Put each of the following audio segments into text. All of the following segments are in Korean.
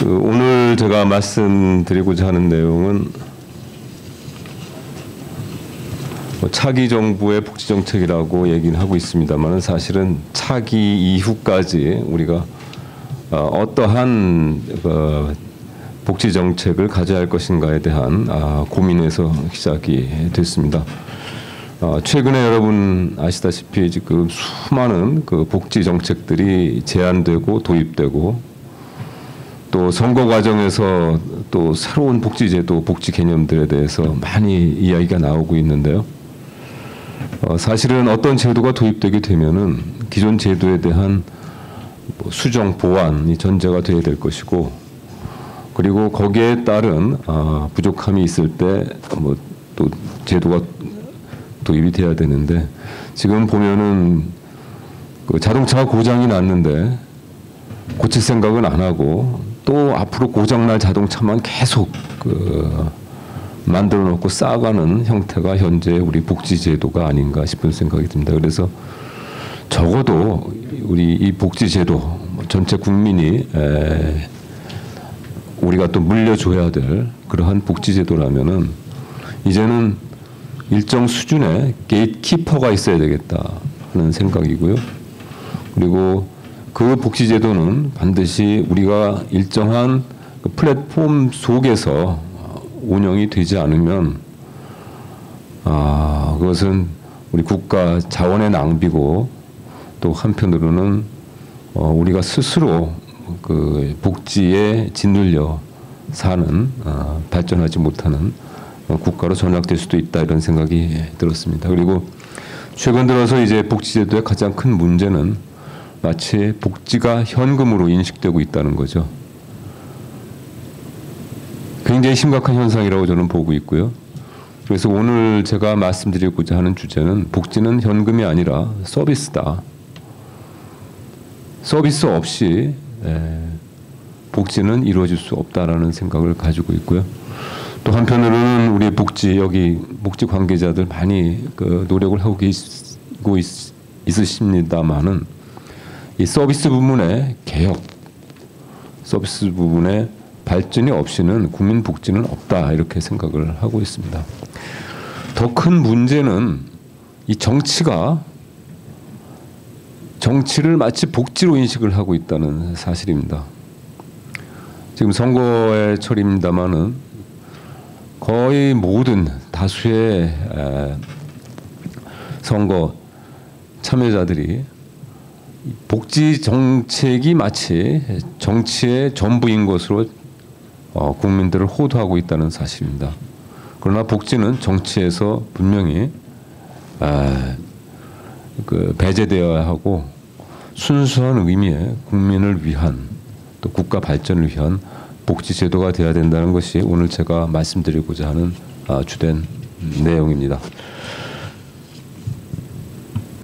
오늘 제가 말씀드리고자 하는 내용은 차기 정부의 복지 정책이라고 얘기는 하고 있습니다만 사실은 차기 이후까지 우리가 어떠한 복지 정책을 가져야 할 것인가에 대한 고민에서 시작이 됐습니다. 최근에 여러분 아시다시피 지금 수많은 복지 정책들이 제안되고 도입되고 또 선거 과정에서 또 새로운 복지제도, 복지 개념들에 대해서 많이 이야기가 나오고 있는데요. 사실은 어떤 제도가 도입되게 되면은 기존 제도에 대한 수정, 보완이 전제가 되어야 될 것이고, 그리고 거기에 따른 부족함이 있을 때 또 제도가 도입이 돼야 되는데, 지금 보면은 자동차가 고장이 났는데 고칠 생각은 안 하고 또 앞으로 고장날 자동차만 계속 만들어 놓고 쌓아가는 형태가 현재 우리 복지제도가 아닌가 싶은 생각이 듭니다. 그래서 적어도 우리 이 복지제도 전체 국민이 우리가 또 물려줘야 될 그러한 복지제도라면은 이제는 일정 수준의 게이트키퍼가 있어야 되겠다 하는 생각이고요. 그리고 그 복지제도는 반드시 우리가 일정한 플랫폼 속에서 운영이 되지 않으면 그것은 우리 국가 자원의 낭비고, 또 한편으로는 우리가 스스로 그 복지에 짓눌려 사는 발전하지 못하는 국가로 전락될 수도 있다, 이런 생각이 들었습니다. 그리고 최근 들어서 이제 복지제도의 가장 큰 문제는 마치 복지가 현금으로 인식되고 있다는 거죠. 굉장히 심각한 현상이라고 저는 보고 있고요. 그래서 오늘 제가 말씀드리고자 하는 주제는 복지는 현금이 아니라 서비스다. 서비스 없이 복지는 이루어질 수 없다라는 생각을 가지고 있고요. 또 한편으로는 우리 복지 관계자들 많이 노력을 하고 있으십니다만은 이 서비스 부분의 개혁, 서비스 부분의 발전이 없이는 국민 복지는 없다, 이렇게 생각을 하고 있습니다. 더 큰 문제는 이 정치를 마치 복지로 인식을 하고 있다는 사실입니다. 지금 선거의 철입니다마는 거의 모든 다수의 선거 참여자들이 복지 정책이 마치 정치의 전부인 것으로 국민들을 호도하고 있다는 사실입니다. 그러나 복지는 정치에서 분명히 배제되어야 하고 순수한 의미의 국민을 위한, 또 국가 발전을 위한 복지 제도가 되어야 된다는 것이 오늘 제가 말씀드리고자 하는 주된 내용입니다.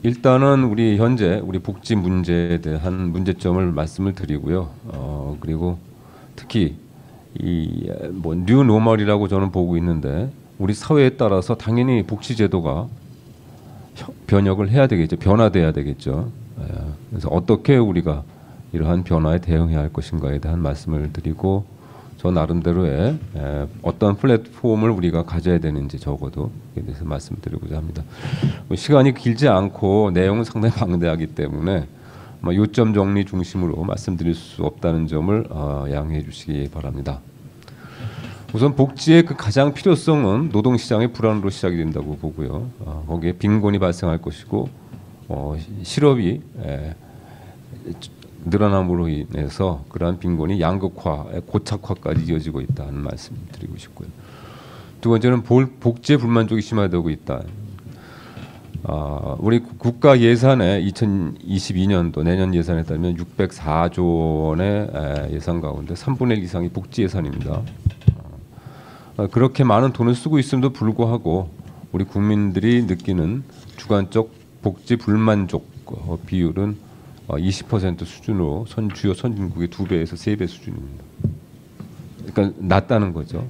일단은 우리 현재 우리 복지 문제에 대한 문제점을 말씀을 드리고요. 그리고 특히 이 뉴 노멀이라고 저는 보고 있는데, 우리 사회에 따라서 당연히 복지 제도가 변혁을 해야 되겠죠. 변화돼야 되겠죠. 그래서 어떻게 우리가 이러한 변화에 대응해야 할 것인가에 대한 말씀을 드리고, 저 나름대로의 어떤 플랫폼을 우리가 가져야 되는지 적어도 에 대해서 말씀드리고자 합니다. 시간이 길지 않고 내용은 상당히 방대하기 때문에 요점 정리 중심으로 말씀드릴 수 없다는 점을 양해해 주시기 바랍니다. 우선 복지의 그 가장 필요성은 노동시장의 불안으로 시작이 된다고 보고요. 거기에 빈곤이 발생할 것이고 실업이 늘어남으로 인해서 그러한 빈곤이 양극화, 고착화까지 이어지고 있다는 말씀 드리고 싶고요. 두 번째는 복지의 불만족이 심화되고 있다. 우리 국가 예산에 2022년도 내년 예산에 따르면 604조 원의 예산 가운데 3분의 1 이상이 복지 예산입니다. 그렇게 많은 돈을 쓰고 있음에도 불구하고 우리 국민들이 느끼는 주관적 복지 불만족 비율은 20% 수준으로 주요 선진국의 2배에서 3배 수준입니다. 그러니까 낮다는 거죠.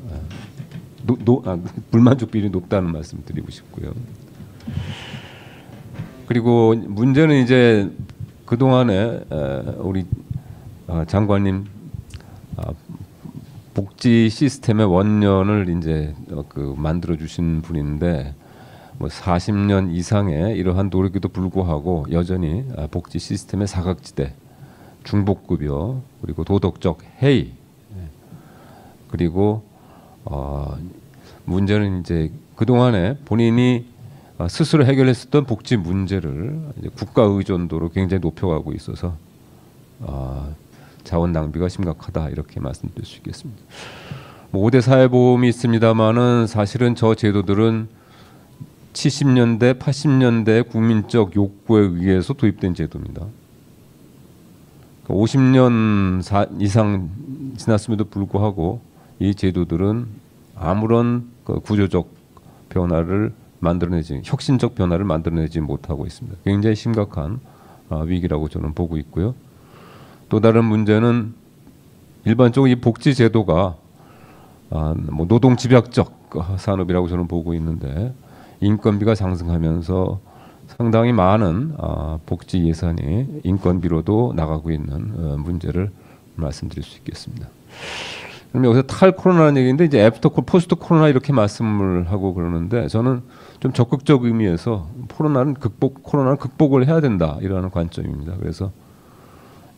불만족 비율이 높다는 말씀 드리고 싶고요. 그리고 문제는 이제 그동안에 우리 장관님 복지 시스템의 원년을 이제 만들어 주신 분인데 뭐 40년 이상의 이러한 노력에도 불구하고 여전히 복지 시스템의 사각지대, 중복급여, 그리고 도덕적 해이, 그리고 문제는 이제 그 동안에 본인이 스스로 해결했었던 복지 문제를 이제 국가 의존도로 굉장히 높여가고 있어서 자원 낭비가 심각하다 이렇게 말씀드릴 수 있겠습니다. 뭐 5대 사회보험이 있습니다만은 사실은 저 제도들은 70년대, 80년대 국민적 욕구에 의해서 도입된 제도입니다. 50년 이상 지났음에도 불구하고 이 제도들은 아무런 구조적 변화를 혁신적 변화를 만들어내지 못하고 있습니다. 굉장히 심각한 위기라고 저는 보고 있고요. 또 다른 문제는 일반적으로 이 복지 제도가 뭐 노동 집약적 산업이라고 저는 보고 있는데 인건비가 상승하면서 상당히 많은 복지 예산이 인건비로도 나가고 있는 문제를 말씀드릴 수 있겠습니다. 그럼 여기서 탈 코로나라는 얘기인데 이제 애프터 포스트 코로나 이렇게 말씀을 하고 그러는데 저는 좀 적극적 의미에서 코로나는 극복을 해야 된다 이라는 관점입니다. 그래서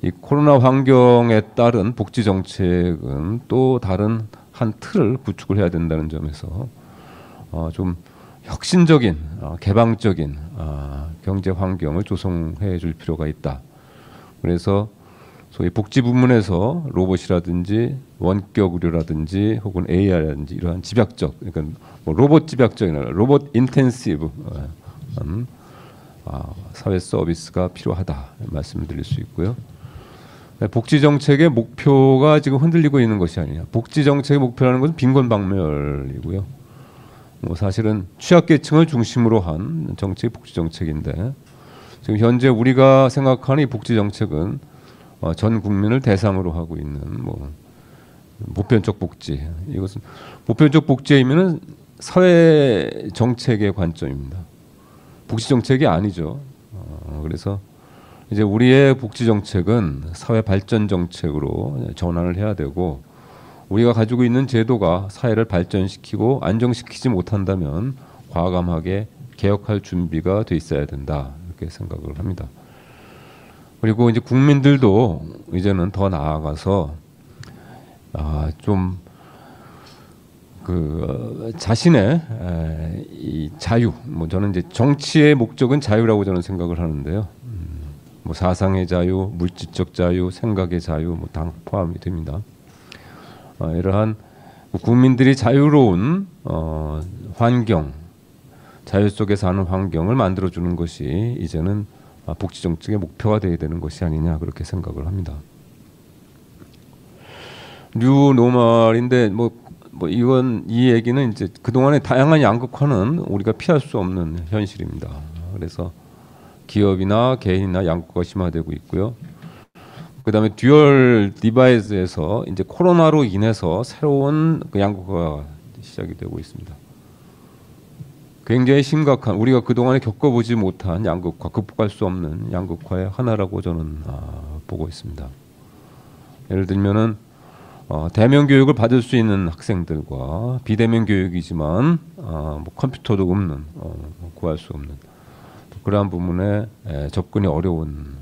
이 코로나 환경에 따른 복지 정책은 또 다른 한 틀을 구축을 해야 된다는 점에서 좀 혁신적인 개방적인 경제 환경을 조성해 줄 필요가 있다. 그래서 소위 복지 부문에서 로봇이라든지 원격 의료라든지 혹은 AI라든지 이러한 집약적, 그러니까 뭐 로봇 집약적이나 로봇 인텐시브 사회 서비스가 필요하다 말씀드릴 수 있고요. 복지 정책의 목표가 지금 흔들리고 있는 것이 아니냐. 복지 정책의 목표라는 것은 빈곤박멸이고요. 뭐 사실은 취약계층을 중심으로 한 정책이 복지 정책인데 지금 현재 우리가 생각하는 이 복지 정책은 전 국민을 대상으로 하고 있는 뭐 보편적 복지. 이것은 보편적 복지의 의미는 사회 정책의 관점입니다. 복지 정책이 아니죠. 그래서 이제 우리의 복지 정책은 사회 발전 정책으로 전환을 해야 되고 우리가 가지고 있는 제도가 사회를 발전시키고 안정시키지 못한다면 과감하게 개혁할 준비가 돼 있어야 된다 이렇게 생각을 합니다. 그리고 이제 국민들도 이제는 더 나아가서 좀 자신의 이 자유, 뭐 저는 이제 정치의 목적은 자유라고 저는 생각을 하는데요. 뭐 사상의 자유, 물질적 자유, 생각의 자유, 뭐 다 포함이 됩니다. 이러한 국민들이 자유로운 환경, 자유 속에 사는 환경을 만들어주는 것이 이제는 복지 정책의 목표가 되어야 되는 것이 아니냐 그렇게 생각을 합니다. 뉴 노멀인데 뭐 이 얘기는 이제 그동안의 다양한 양극화는 우리가 피할 수 없는 현실입니다. 그래서 기업이나 개인이나 양극화가 심화되고 있고요. 그다음에 듀얼 디바이스에서 이제 코로나로 인해서 새로운 양극화가 시작이 되고 있습니다. 굉장히 심각한 우리가 그동안에 겪어보지 못한 양극화, 극복할 수 없는 양극화의 하나라고 저는 보고 있습니다. 예를 들면은 대면 교육을 받을 수 있는 학생들과 비대면 교육이지만 뭐 컴퓨터도 없는 구할 수 없는 그러한 부분에 접근이 어려운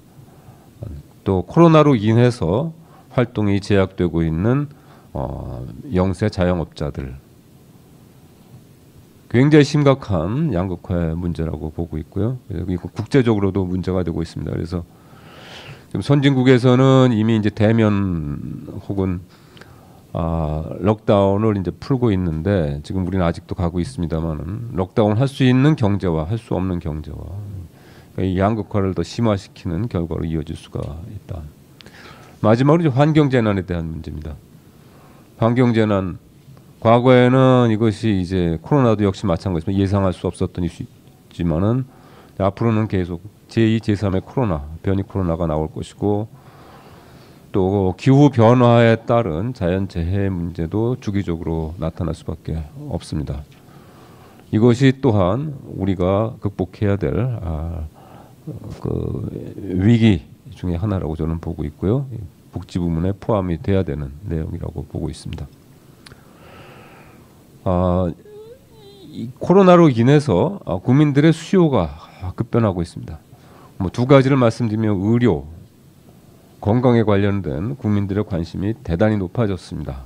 또 코로나로 인해서 활동이 제약되고 있는 영세 자영업자들 굉장히 심각한 양극화의 문제라고 보고 있고요. 그리고 국제적으로도 문제가 되고 있습니다. 그래서 지금 선진국에서는 이미 이제 대면 혹은 록다운을 이제 풀고 있는데 지금 우리는 아직도 가고 있습니다만은 록다운 할 수 있는 경제와 할 수 없는 경제와 이 양극화를 더 심화시키는 결과로 이어질 수가 있다. 마지막으로 환경 재난에 대한 문제입니다. 환경 재난 과거에는 이것이 이제 코로나도 역시 마찬가지지만 예상할 수 없었던 이슈지만은 앞으로는 계속 제2, 제3의 코로나, 변이 코로나가 나올 것이고 또 기후 변화에 따른 자연 재해 문제도 주기적으로 나타날 수밖에 없습니다. 이것이 또한 우리가 극복해야 될 위기 중에 하나라고 저는 보고 있고요. 복지 부문에 포함이 돼야 되는 내용이라고 보고 있습니다. 아, 이 코로나로 인해서 국민들의 수요가 급변하고 있습니다. 뭐 두 가지를 말씀드리면 의료, 건강에 관련된 국민들의 관심이 대단히 높아졌습니다.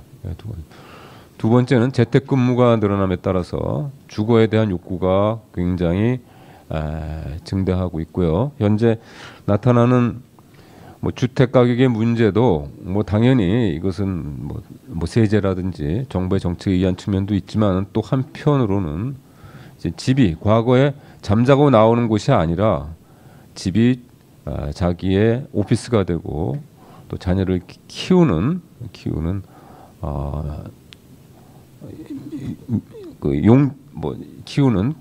두 번째는 재택근무가 늘어남에 따라서 주거에 대한 욕구가 굉장히 증대하고 있고요. 현재 나타나는 뭐 주택 가격의 문제도 뭐 당연히 이것은 뭐 세제라든지 정부의 정책에 의한 측면도 있지만 또 한편으로는 이제 집이 과거에 잠자고 나오는 곳이 아니라 집이 자기의 오피스가 되고 또 자녀를 키우는 키우는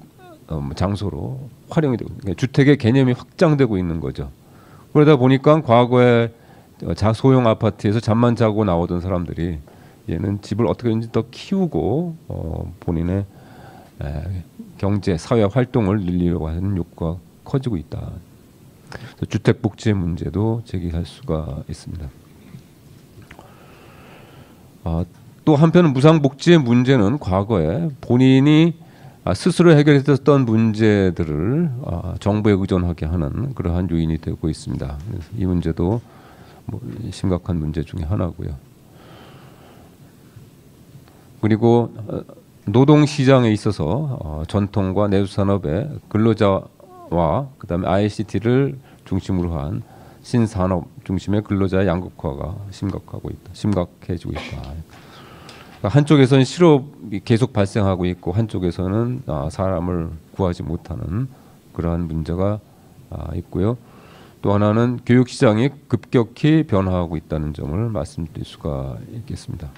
장소로 활용이 되고 그러니까 주택의 개념이 확장되고 있는 거죠. 그러다 보니까 과거에 소형 아파트에서 잠만 자고 나오던 사람들이 얘는 집을 어떻게든지 더 키우고 본인의 경제, 사회 활동을 늘리려고 하는 욕구가 커지고 있다. 주택 복지의 문제도 제기할 수가 있습니다. 또 한편 무상 복지의 문제는 과거에 본인이 스스로 해결했던 문제들을 정부에 의존하게 하는 그러한 요인이 되고 있습니다. 그래서 이 문제도 뭐 심각한 문제 중에 하나고요. 그리고 노동 시장에 있어서 전통과 내수산업의 근로자와 그다음에 ICT를 중심으로 한 신산업 중심의 근로자의 양극화가 심각해지고 있다. 한쪽에서는 실업이 계속 발생하고 있고 한쪽에서는 사람을 구하지 못하는 그러한 문제가 있고요. 또 하나는 교육 시장이 급격히 변화하고 있다는 점을 말씀드릴 수가 있겠습니다.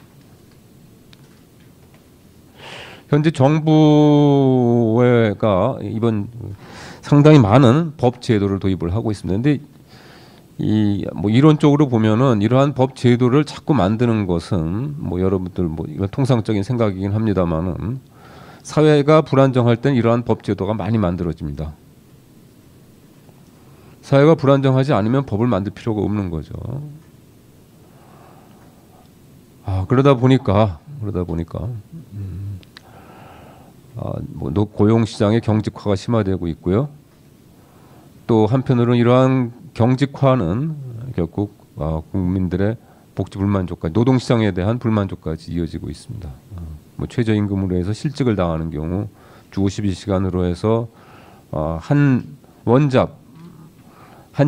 현재 정부가 이번 상당히 많은 법 제도를 도입을 하고 있습니다. 근데 뭐 이론적으로 보면은 이러한 법 제도를 자꾸 만드는 것은 뭐 여러분들 뭐 이건 통상적인 생각이긴 합니다만은 사회가 불안정할 땐 이러한 법 제도가 많이 만들어집니다. 사회가 불안정하지 않으면 법을 만들 필요가 없는 거죠. 그러다 보니까 뭐 고용 시장의 경직화가 심화되고 있고요. 또 한편으로는 이러한 경직화는 결국 국민들의 복지 불만족까지, 노동 시장에 대한 불만족까지 이어지고 있습니다. 뭐 최저임금으로 해서 실직을 당하는 경우 주 52시간으로 해서 한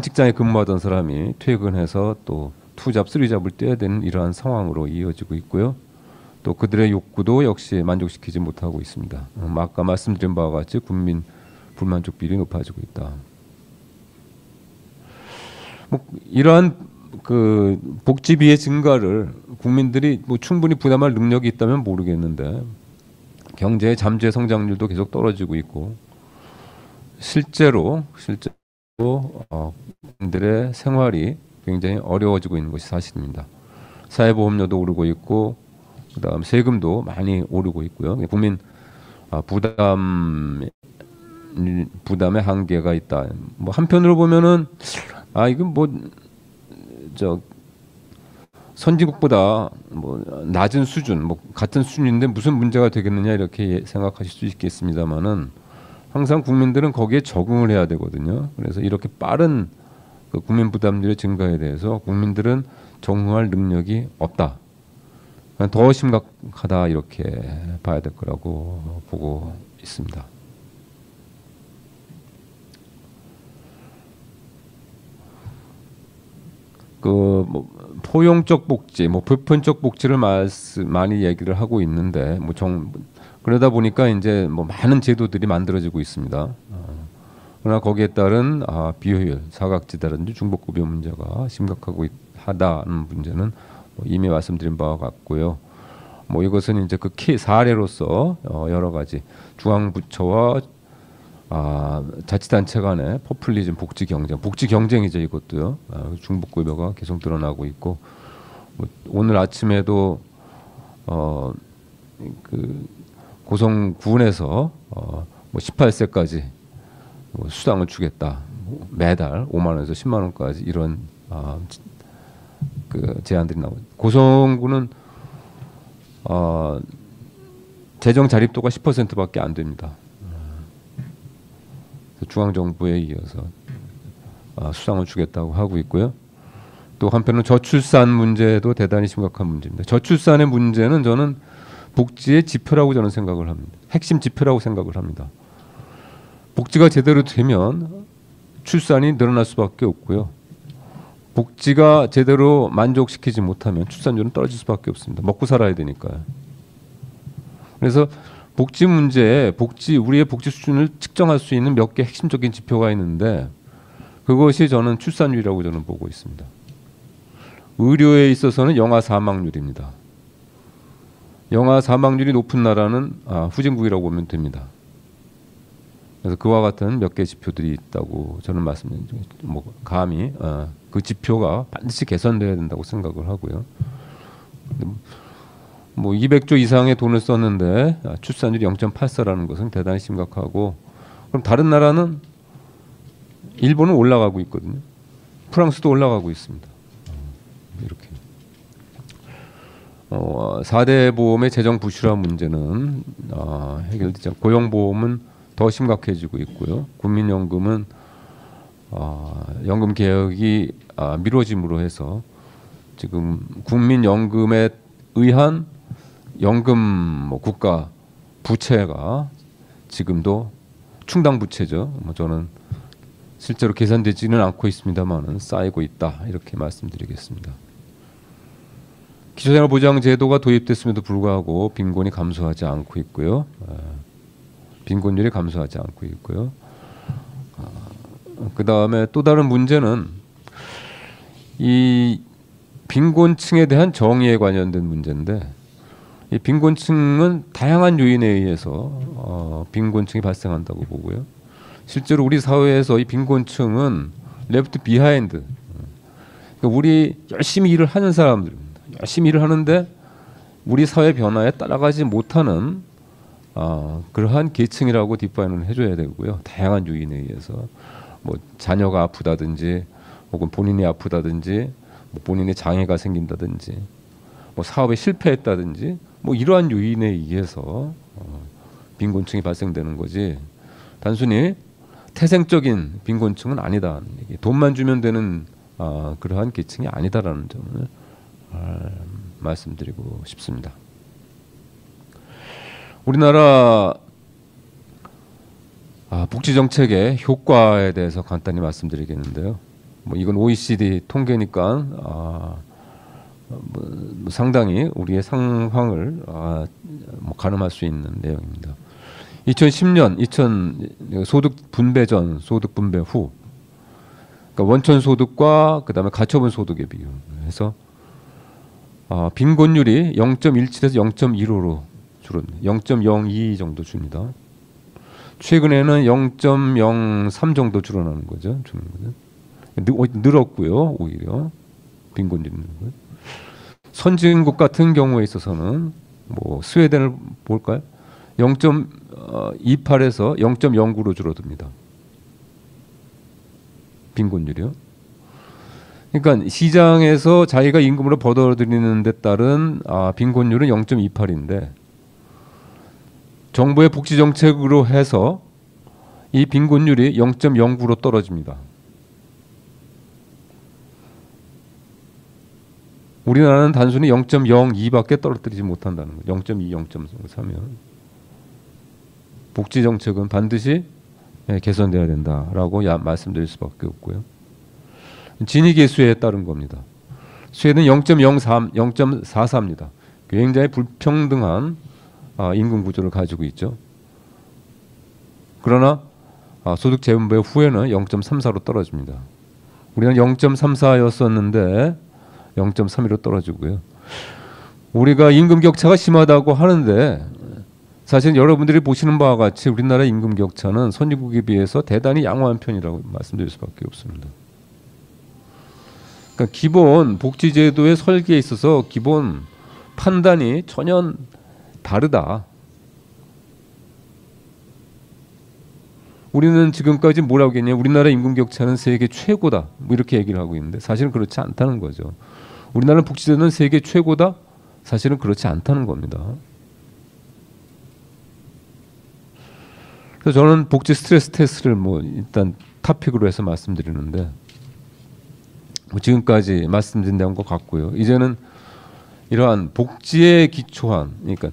직장에 근무하던 사람이 퇴근해서 또 투잡, 쓰리잡을 떼야 되는 이러한 상황으로 이어지고 있고요. 또 그들의 욕구도 역시 만족시키지 못하고 있습니다. 아까 말씀드린 바와 같이 국민 불만족 비율이 높아지고 있다. 뭐 이러한 그 복지비의 증가를 국민들이 뭐 충분히 부담할 능력이 있다면 모르겠는데 경제의 잠재 성장률도 계속 떨어지고 있고 실제로 국민들의 생활이 굉장히 어려워지고 있는 것이 사실입니다. 사회보험료도 오르고 있고 그다음 세금도 많이 오르고 있고요. 국민 부담의 한계가 있다. 뭐 한편으로 보면은 이건 뭐 선진국보다 뭐 낮은 수준, 뭐 같은 수준인데 무슨 문제가 되겠느냐 이렇게 생각하실 수 있겠습니다만은 항상 국민들은 거기에 적응을 해야 되거든요. 그래서 이렇게 빠른 그 국민 부담률의 증가에 대해서 국민들은 적응할 능력이 없다. 더 심각하다 이렇게 봐야 될 거라고 보고 있습니다. 뭐 포용적 복지, 뭐 보편적 복지를 많이 얘기를 하고 있는데 그러다 보니까 이제 뭐 많은 제도들이 만들어지고 있습니다. 그러나 거기에 따른 비효율, 사각지대라든지 중복급여 문제가 심각하다는 문제는 이미 말씀드린 바와 같고요. 뭐 이것은 이제 그 사례로서 여러 가지 중앙부처와 자치단체 간의 포퓰리즘, 복지 경쟁이죠 이것도요. 중복급여가 계속 늘어나고 있고 오늘 아침에도 그 고성군에서 뭐 18세까지 뭐 수당을 주겠다. 매달 5만 원에서 10만 원까지 이런 그 제안들이 나오고 고성군은 재정 자립도가 10%밖에 안 됩니다. 중앙 정부에 이어서 수상을 주겠다고 하고 있고요. 또 한편으로 저출산 문제도 대단히 심각한 문제입니다. 저출산의 문제는 저는 복지의 지표라고 저는 생각을 합니다. 핵심 지표라고 생각을 합니다. 복지가 제대로 되면 출산이 늘어날 수밖에 없고요. 복지가 제대로 만족시키지 못하면 출산율은 떨어질 수밖에 없습니다. 먹고 살아야 되니까요. 그래서 복지 문제에 우리의 복지 수준을 측정할 수 있는 몇 개 핵심적인 지표가 있는데 그것이 저는 출산율이라고 저는 보고 있습니다. 의료에 있어서는 영아 사망률입니다. 영아 사망률이 높은 나라는 후진국이라고 보면 됩니다. 그래서 그와 같은 몇 개 지표들이 있다고 저는 감히 그 지표가 반드시 개선돼야 된다고 생각을 하고요. 200조 이상의 돈을 썼는데 출산율이 0.84라는 것은 대단히 심각하고, 그럼 다른 나라는 일본은 올라가고 있거든요. 프랑스도 올라가고 있습니다. 이렇게 4대 보험의 재정 부실화 문제는 해결되지 않고 고용보험은 더 심각해지고 있고요. 국민연금은 연금 개혁이 미뤄짐으로 해서 지금 국민연금에 의한 연금 국가 부채가 지금도 충당 부채죠. 저는 실제로 계산되지는 않고 있습니다만은 쌓이고 있다, 이렇게 말씀드리겠습니다. 기초생활보장제도가 도입됐음에도 불구하고 빈곤이 감소하지 않고 있고요. 빈곤율이 감소하지 않고 있고요. 그 다음에 또 다른 문제는 이 빈곤층에 대한 정의에 관련된 문제인데, 이 빈곤층은 다양한 요인에 의해서 빈곤층이 발생한다고 보고요. 실제로 우리 사회에서 이 빈곤층은 레프트 비하인드, 그러니까 우리 열심히 일을 하는 사람들입니다. 열심히 일을 하는데 우리 사회 변화에 따라가지 못하는 그러한 계층이라고 디파인을 해줘야 되고요. 다양한 요인에 의해서 자녀가 아프다든지, 혹은 본인이 아프다든지, 본인의 장애가 생긴다든지, 사업에 실패했다든지, 이러한 요인에 의해서 빈곤층이 발생되는 거지, 단순히 태생적인 빈곤층은 아니다. 돈만 주면 되는 그러한 계층이 아니다라는 점을 말씀드리고 싶습니다. 우리나라 복지 정책의 효과에 대해서 간단히 말씀드리겠는데요. 이건 OECD 통계니까 상당히 우리의 상황을 가늠할 수 있는 내용입니다. 2010년 소득 분배 전, 소득 분배 후, 그러니까 원천 소득과 그다음에 가처분 소득의 비율해서 빈곤율이 0.17에서 0.15로 줄었네요. 0.02 정도 줍니다. 최근에는 0.03 정도 줄어나는 거죠. 늘었고요. 오히려 빈곤율이 늘는 거예요. 선진국 같은 경우에 있어서는 스웨덴을 볼까요? 0.28에서 0.09로 줄어듭니다. 빈곤율이요. 그러니까 시장에서 자기가 임금으로 벌어들이는 데 따른 빈곤율은 0.28인데 정부의 복지 정책으로 해서 이 빈곤율이 0.09로 떨어집니다. 우리나라는 단순히 0.02밖에 떨어뜨리지 못한다는 거예요. 0.2, 0.3이면 복지 정책은 반드시 개선돼야 된다라고 말씀드릴 수밖에 없고요. 지니계수에 따른 겁니다. 스웨덴은 0.03, 0.44입니다. 굉장히 불평등한 임금 구조를 가지고 있죠. 그러나 소득 재분배 후에는 0.34로 떨어집니다. 우리는 0.34였었는데 0.32로 떨어지고요. 우리가 임금 격차가 심하다고 하는데 사실 여러분들이 보시는 바와 같이 우리나라 임금 격차는 선진국에 비해서 대단히 양호한 편이라고 말씀드릴 수밖에 없습니다. 그러니까 기본 복지제도의 설계에 있어서 기본 판단이 전혀 다르다. 우리는 지금까지 뭐라고 했냐? 우리나라 임금 격차는 세계 최고다. 이렇게 얘기를 하고 있는데 사실은 그렇지 않다는 거죠. 우리나라 복지제도는 세계 최고다? 사실은 그렇지 않다는 겁니다. 그래서 저는 복지 스트레스 테스트를 뭐 일단 토픽으로 해서 말씀드리는데 뭐 지금까지 말씀드린 것 같고요. 이제는 이러한 복지에 기초한 그러니까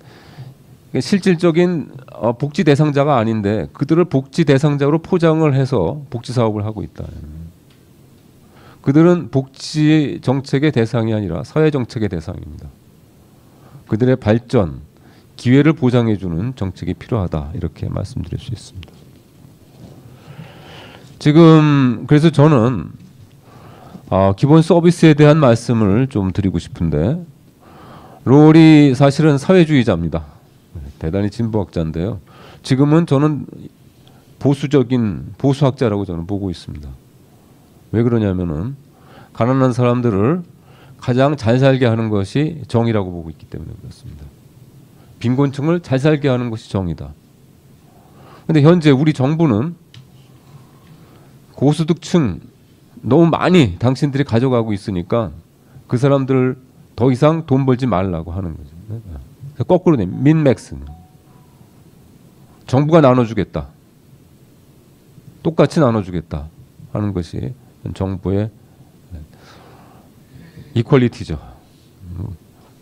실질적인 복지 대상자가 아닌데 그들을 복지 대상자로 포장을 해서 복지 사업을 하고 있다. 그들은 복지 정책의 대상이 아니라 사회 정책의 대상입니다. 그들의 발전, 기회를 보장해주는 정책이 필요하다. 이렇게 말씀드릴 수 있습니다. 지금 그래서 저는 기본 서비스에 대한 말씀을 좀 드리고 싶은데 롤이 사실은 사회주의자입니다. 대단히 진보학자인데요. 지금은 저는 보수학자라고 저는 보고 있습니다. 왜 그러냐면은 가난한 사람들을 가장 잘 살게 하는 것이 정의라고 보고 있기 때문에 그렇습니다. 빈곤층을 잘 살게 하는 것이 정의다. 근데 현재 우리 정부는 고소득층 너무 많이 당신들이 가져가고 있으니까 그 사람들 더 이상 돈 벌지 말라고 하는 거죠. 거꾸로 민맥스. 정부가 나눠주겠다. 똑같이 나눠주겠다 하는 것이 정부의 이퀄리티죠.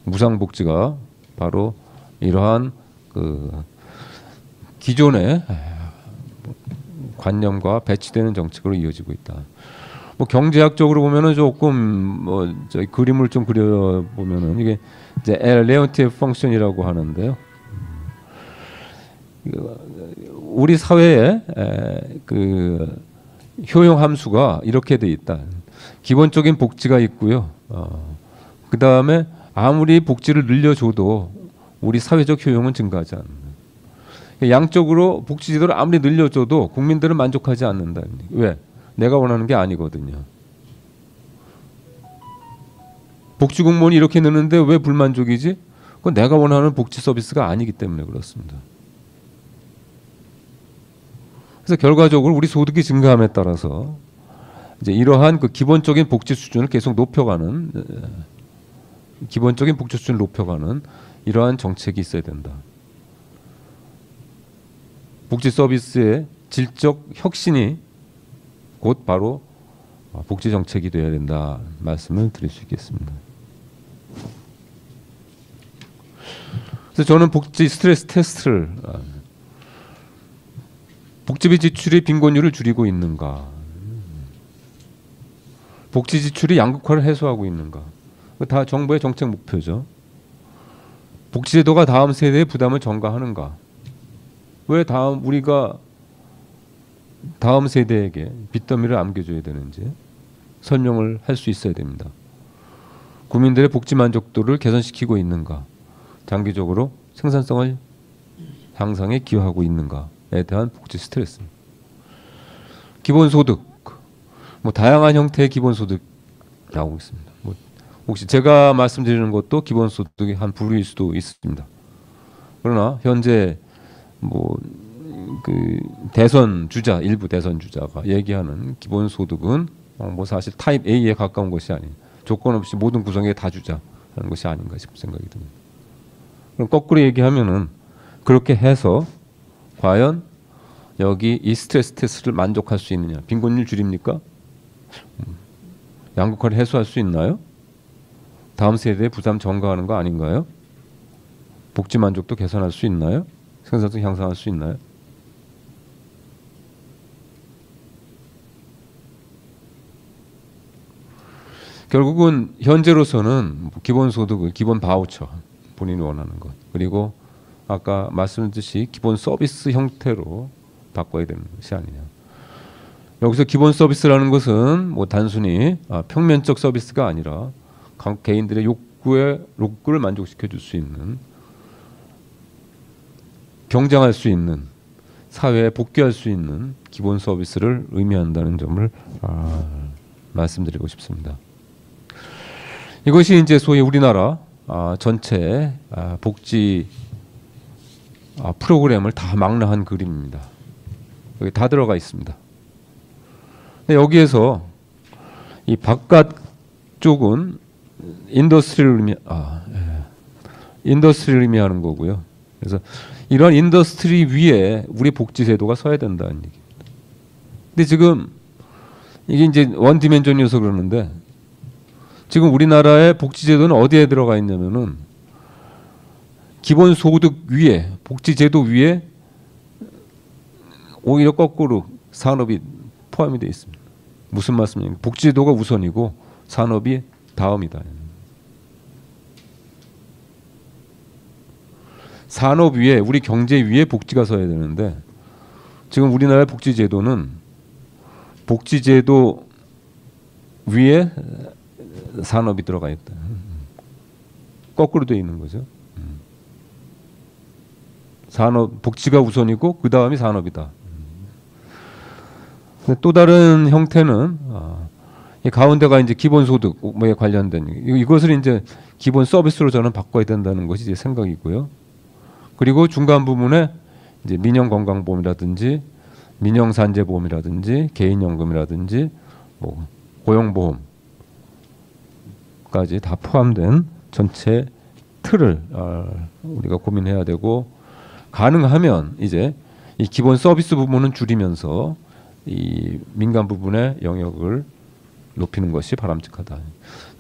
무상복지가 바로 이러한 그 기존의 관념과 배치되는 정책으로 이어지고 있다. 뭐 경제학적으로 보면은 조금 뭐 저희 그림을 좀 그려 보면은 이게 이제 레온티에프 펑션이라고 하는데요. 우리 사회에 그 효용 함수가 이렇게 돼 있다. 기본적인 복지가 있고요. 그 다음에 아무리 복지를 늘려줘도 우리 사회적 효용은 증가하지 않는다. 양적으로 복지제도를 아무리 늘려줘도 국민들은 만족하지 않는다. 왜? 내가 원하는 게 아니거든요. 복지 공무원이 이렇게 느는데 왜 불만족이지? 그건 내가 원하는 복지 서비스가 아니기 때문에 그렇습니다. 그래서 결과적으로 우리 소득이 증가함에 따라서 이제 이러한 그 기본적인 복지 수준을 계속 높여가는 기본적인 복지 수준을 높여가는 이러한 정책이 있어야 된다. 복지 서비스의 질적 혁신이 곧 바로 복지 정책이 되어야 된다 말씀을 드릴 수 있겠습니다. 그래서 저는 복지 스트레스 테스트를 복지비 지출이 빈곤율을 줄이고 있는가, 복지 지출이 양극화를 해소하고 있는가, 다 정부의 정책 목표죠. 복지제도가 다음 세대의 부담을 전가하는가, 왜 우리가 다음 세대에게 빚더미를 안겨줘야 되는지 설명을 할 수 있어야 됩니다. 국민들의 복지 만족도를 개선시키고 있는가, 장기적으로 생산성을 향상에 기여하고 있는가에 대한 복지 스트레스. 기본소득, 뭐 다양한 형태의 기본소득 나오고 있습니다. 뭐 혹시 제가 말씀드리는 것도 기본소득의 한 부류일 수도 있습니다. 그러나 현재 뭐 그 대선 주자, 일부 대선 주자가 얘기하는 기본소득은 뭐 사실 타입 A에 가까운 것이 아닌, 조건 없이 모든 구성에 다 주자 하는 것이 아닌가 싶은 생각이 듭니다. 그럼 거꾸로 얘기하면은 그렇게 해서 과연 여기 이 스트레스 테스트를 만족할 수 있느냐? 빈곤율 줄입니까? 양극화를 해소할 수 있나요? 다음 세대에 부담 전가하는 거 아닌가요? 복지 만족도 개선할 수 있나요? 생산성 향상할 수 있나요? 결국은 현재로서는 기본소득을 기본 바우처, 본인이 원하는 것, 그리고 아까 말씀드렸듯이 기본 서비스 형태로 바꿔야 되는 것이 아니냐. 여기서 기본 서비스라는 것은 뭐 단순히 평면적 서비스가 아니라 각 개인들의 욕구를 만족시켜 줄 수 있는, 경쟁할 수 있는, 사회에 복귀할 수 있는 기본 서비스를 의미한다는 점을 말씀드리고 싶습니다. 이것이 이제 소위 우리나라 전체 복지 프로그램을 다 망라한 그림입니다. 여기 다 들어가 있습니다. 근데 여기에서 이 바깥 쪽은 인더스트리를 의미하는 거고요. 그래서 이런 인더스트리 위에 우리 복지 제도가 서야 된다는 얘기입니다. 근데 지금 이게 이제 원 디멘전이어서 그러는데 지금 우리나라의 복지 제도는 어디에 들어가 있냐면은 기본 소득 위에 복지 제도 위에 오히려 거꾸로 산업이 포함이 되어 있습니다. 무슨 말씀이냐면 복지 제도가 우선이고 산업이 다음이다. 산업 위에 우리 경제 위에 복지가 서야 되는데 지금 우리나라의 복지 제도는 복지 제도 위에 산업이 들어가 있다. 거꾸로 되어 있는 거죠. 산업 복지가 우선이고 그 다음이 산업이다. 근데 또 다른 형태는 이 가운데가 이제 기본소득 뭐에 관련된 이것을 이제 기본 서비스로 저는 바꿔야 된다는 것이 제 생각이고요. 그리고 중간 부분에 이제 민영건강보험이라든지 민영산재보험이라든지 개인연금이라든지 뭐 고용보험까지 다 포함된 전체 틀을 우리가 고민해야 되고 가능하면 이제 이 기본 서비스 부분은 줄이면서 이 민간 부분의 영역을 높이는 것이 바람직하다.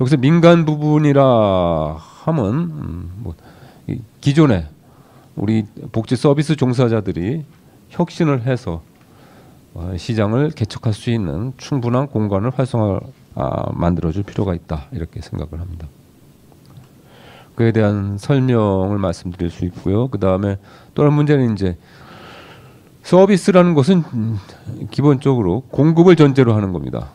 여기서 민간 부분이라 함은 뭐 기존에 우리 복지 서비스 종사자들이 혁신을 해서 시장을 개척할 수 있는 충분한 공간을 만들어줄 필요가 있다 이렇게 생각을 합니다. 그에 대한 설명을 말씀드릴 수 있고요. 그 다음에 또 다른 문제는 이제 서비스라는 것은 기본적으로 공급을 전제로 하는 겁니다.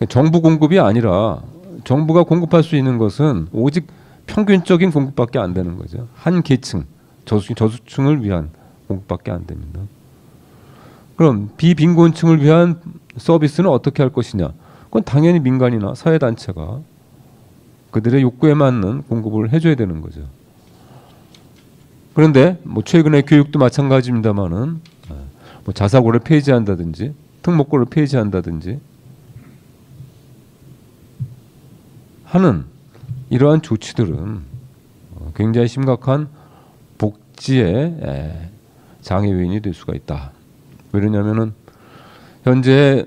정부 공급이 아니라 정부가 공급할 수 있는 것은 오직 평균적인 공급밖에 안 되는 거죠. 한 계층 저수층을 위한 공급밖에 안 됩니다. 그럼 비빈곤층을 위한 서비스는 어떻게 할 것이냐? 그건 당연히 민간이나 사회단체가 그들의 욕구에 맞는 공급을 해줘야 되는 거죠. 그런데 뭐 최근에 교육도 마찬가지입니다만은 뭐 자사고를 폐지한다든지 특목고를 폐지한다든지 하는 이러한 조치들은 굉장히 심각한 복지의 장애 요인이 될 수가 있다. 왜냐하면은 현재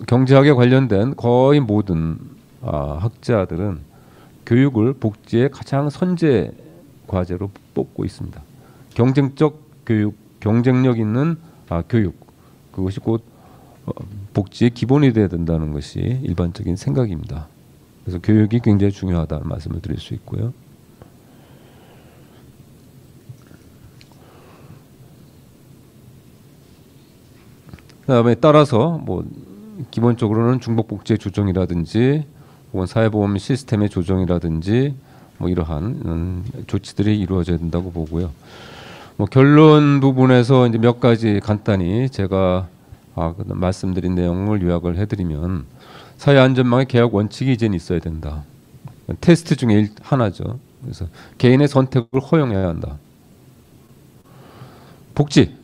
경제학에 관련된 거의 모든 학자들은 교육을 복지의 가장 선제 과제로 뽑고 있습니다. 경쟁적 교육, 경쟁력 있는 교육, 그것이 곧 복지의 기본이 되어야 된다는 것이 일반적인 생각입니다. 그래서 교육이 굉장히 중요하다는 말씀을 드릴 수 있고요. 그다음에 따라서 뭐 기본적으로는 중복복지의 조정이라든지 혹은 사회보험 시스템의 조정이라든지 뭐 이러한 조치들이 이루어져야 된다고 보고요. 뭐 결론 부분에서 이제 몇 가지 간단히 제가 말씀드린 내용을 요약을 해드리면 사회안전망의 개혁 원칙이 이제는 있어야 된다. 테스트 중에 하나죠. 그래서 개인의 선택을 허용해야 한다. 복지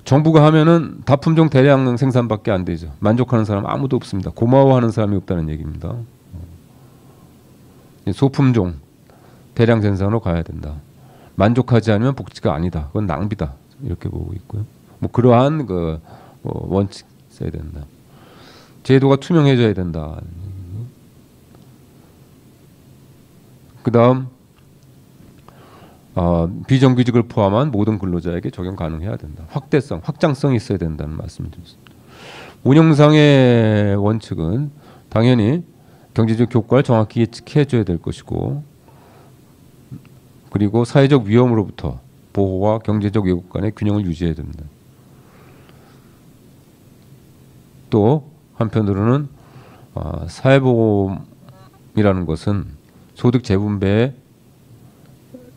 정부가 하면은 다품종 대량 생산밖에 안 되죠. 만족하는 사람 아무도 없습니다. 고마워하는 사람이 없다는 얘기입니다. 소품종 대량 생산으로 가야 된다. 만족하지 않으면 복지가 아니다. 그건 낭비다. 이렇게 보고 있고요. 뭐 그러한 원칙 있어야 된다. 제도가 투명해져야 된다. 그다음 비정규직을 포함한 모든 근로자에게 적용 가능해야 된다. 확대성, 확장성이 있어야 된다는 말씀을 드렸습니다. 운영상의 원칙은 당연히 경제적 효과를 정확히 예측해줘야 될 것이고 그리고 사회적 위험으로부터 보호와 경제적 왜곡 간의 균형을 유지해야 됩니다. 또 한편으로는 사회보험이라는 것은 소득 재분배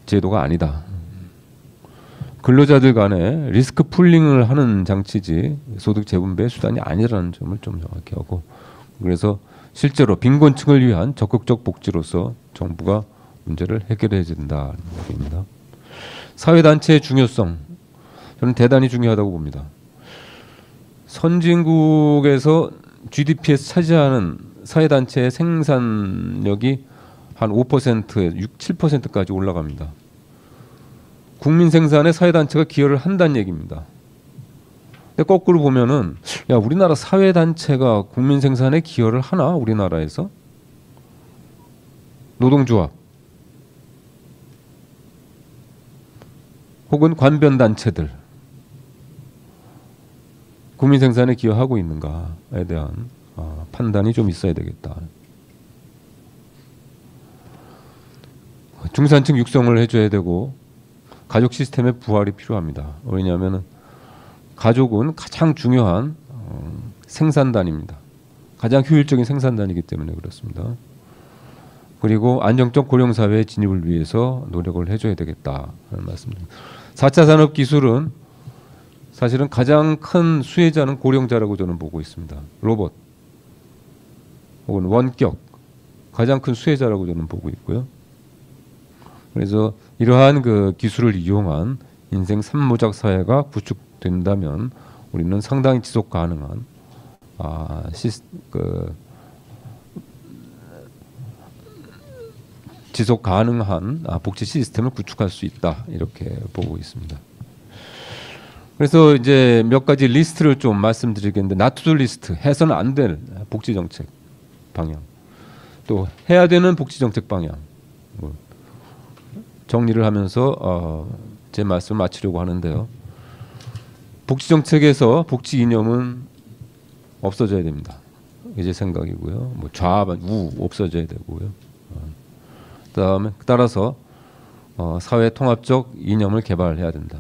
제도가 아니다. 근로자들 간에 리스크 풀링을 하는 장치지 소득 재분배 수단이 아니라는 점을 좀 정확히 하고 그래서 실제로 빈곤층을 위한 적극적 복지로서 정부가 문제를 해결해야 된다는 얘기입니다. 사회단체의 중요성 저는 대단히 중요하다고 봅니다. 선진국에서 GDP에서 차지하는 사회단체의 생산력이 한 5%, 6, 7%까지 올라갑니다. 국민 생산에 사회단체가 기여를 한다는 얘기입니다. 근데 거꾸로 보면은 야, 우리나라 사회단체가 국민 생산에 기여를 하나? 우리나라에서? 노동조합 혹은 관변단체들 국민 생산에 기여하고 있는가에 대한 판단이 좀 있어야 되겠다. 중산층 육성을 해줘야 되고 가족 시스템의 부활이 필요합니다. 왜냐하면 가족은 가장 중요한 생산단입니다. 가장 효율적인 생산단이기 때문에 그렇습니다. 그리고 안정적 고령사회의 진입을 위해서 노력을 해줘야 되겠다는 말씀입니다. 4차 산업기술은 사실은 가장 큰 수혜자는 고령자라고 저는 보고 있습니다. 로봇 혹은 원격 가장 큰 수혜자라고 저는 보고 있고요. 그래서 이러한 그 기술을 이용한 인생 3무작 사회가 구축된다면 우리는 상당히 지속 가능한 지속 가능한 복지 시스템을 구축할 수 있다 이렇게 보고 있습니다. 그래서 이제 몇 가지 리스트를 좀 말씀드리겠는데 나투두 리스트 해서는 안 될 복지 정책 방향 또 해야 되는 복지 정책 방향 정리를 하면서 제 말씀을 마치려고 하는데요. 복지 정책에서 복지 이념은 없어져야 됩니다. 이제 생각이고요. 뭐 좌반 우 없어져야 되고요. 따라서 사회 통합적 이념을 개발해야 된다.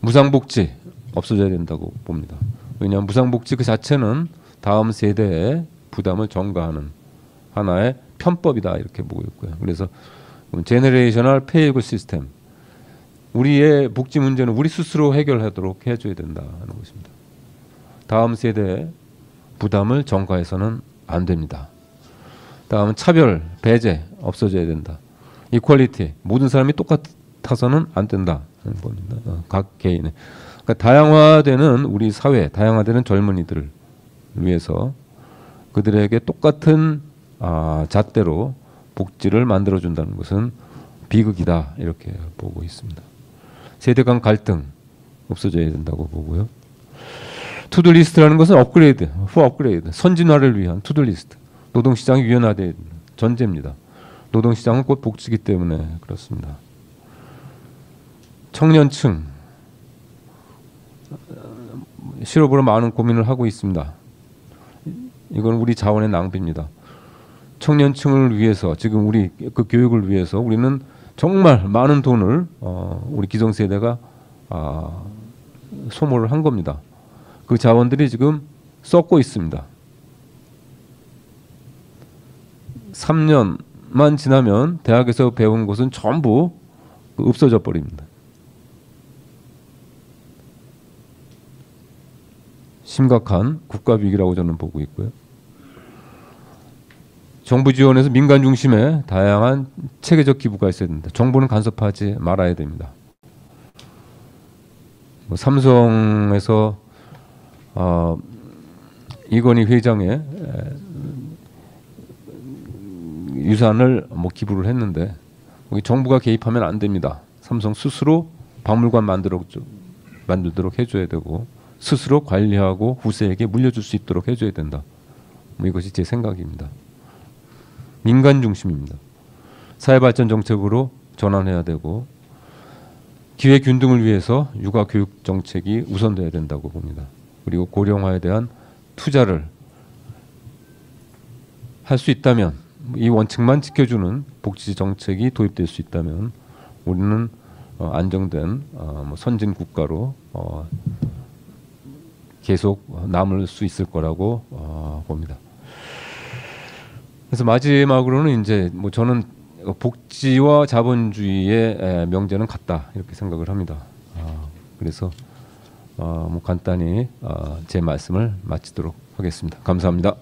무상복지 없어져야 된다고 봅니다. 왜냐하면 무상복지 그 자체는 다음 세대의 부담을 전가하는 하나의 편법이다 이렇게 보고 있고요. 그래서 제너레이셔널 페이고 시스템 우리의 복지 문제는 우리 스스로 해결하도록 해줘야 된다는 것입니다. 다음 세대의 부담을 전가해서는 안 됩니다. 다음은 차별, 배제 없어져야 된다. 이퀄리티 모든 사람이 똑같아서는 안 된다는 겁니다. 각 개인의 그러니까 다양화되는 우리 사회, 다양화되는 젊은이들을 위해서 그들에게 똑같은 잣대로 복지를 만들어준다는 것은 비극이다 이렇게 보고 있습니다. 세대 간 갈등 없어져야 된다고 보고요. 투두리스트라는 것은 업그레이드, 후 업그레이드, 선진화를 위한 투두리스트. 노동시장이 유연화된 전제입니다. 노동시장은 곧 복지이기 때문에 그렇습니다. 청년층 실업으로 많은 고민을 하고 있습니다. 이건 우리 자원의 낭비입니다. 청년층을 위해서 지금 우리 그 교육을 위해서 우리는 정말 많은 돈을 우리 기성세대가 소모를 한 겁니다. 그 자원들이 지금 썩고 있습니다. 3년만 지나면 대학에서 배운 것은 전부 없어져 버립니다. 심각한 국가 위기라고 저는 보고 있고요. 정부 지원에서 민간 중심의 다양한 체계적 기부가 있어야 됩니다. 정부는 간섭하지 말아야 됩니다. 삼성에서 이건희 회장의 유산을 기부를 했는데 거기 정부가 개입하면 안 됩니다. 삼성 스스로 박물관 만들도록 해줘야 되고 스스로 관리하고 후세에게 물려줄 수 있도록 해줘야 된다. 이것이 제 생각입니다. 민간 중심입니다. 사회발전 정책으로 전환해야 되고 기회 균등을 위해서 육아 교육 정책이 우선돼야 된다고 봅니다. 그리고 고령화에 대한 투자를 할 수 있다면 이 원칙만 지켜주는 복지 정책이 도입될 수 있다면 우리는 안정된 선진 국가로 계속 남을 수 있을 거라고 봅니다. 그래서 마지막으로는 이제 저는 복지와 자본주의의 명제는 같다 이렇게 생각을 합니다. 그래서 간단히 제 말씀을 마치도록 하겠습니다. 감사합니다.